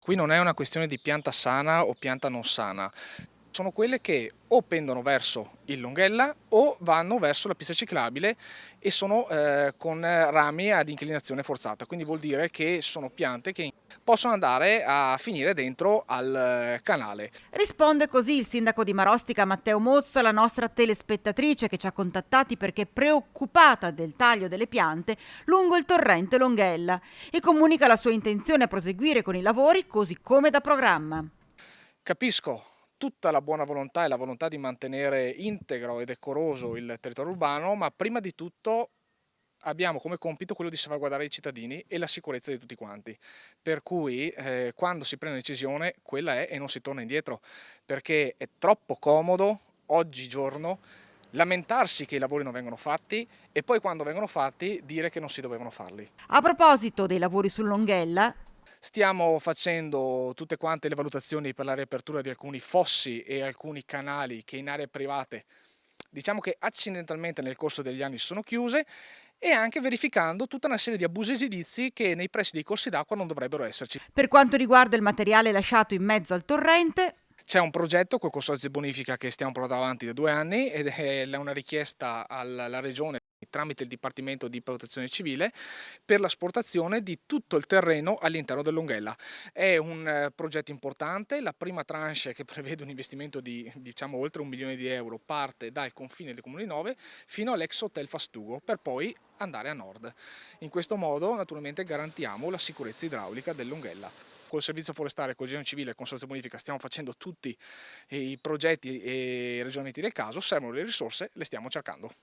Qui non è una questione di pianta sana o pianta non sana, sono quelle che o pendono verso il Longhella o vanno verso la pista ciclabile e sono con rami ad inclinazione forzata, quindi vuol dire che sono piante che possono andare a finire dentro al canale. Risponde così il sindaco di Marostica Matteo Mozzo alla nostra telespettatrice che ci ha contattati perché è preoccupata del taglio delle piante lungo il torrente Longhella e comunica la sua intenzione a proseguire con i lavori così come da programma. Capisco tutta la buona volontà e la volontà di mantenere integro e decoroso il territorio urbano, ma prima di tutto abbiamo come compito quello di salvaguardare i cittadini e la sicurezza di tutti quanti. Per cui quando si prende una decisione, quella è e non si torna indietro, perché è troppo comodo oggigiorno lamentarsi che i lavori non vengono fatti e poi quando vengono fatti dire che non si dovevano farli. A proposito dei lavori sul Longhella, Stiamo facendo tutte quante le valutazioni per la riapertura di alcuni fossi e alcuni canali che in aree private, diciamo che accidentalmente nel corso degli anni sono chiuse, e anche verificando tutta una serie di abusi edilizi che nei pressi dei corsi d'acqua non dovrebbero esserci. per quanto riguarda il materiale lasciato in mezzo al torrente, C'è un progetto col Consorzio Bonifica che stiamo portando avanti da 2 anni ed è una richiesta alla Regione tramite il Dipartimento di Protezione Civile per l'asportazione di tutto il terreno all'interno del Longhella. È un progetto importante, la prima tranche che prevede un investimento di diciamo oltre 1 milione di euro parte dal confine del Comune di Nove fino all'ex Hotel Fastugo per poi andare a nord. In questo modo naturalmente garantiamo la sicurezza idraulica del Longhella. Col Servizio Forestale, col Genio Civile e il Consorzio Bonifica stiamo facendo tutti i progetti e i ragionamenti del caso, servono le risorse, le stiamo cercando.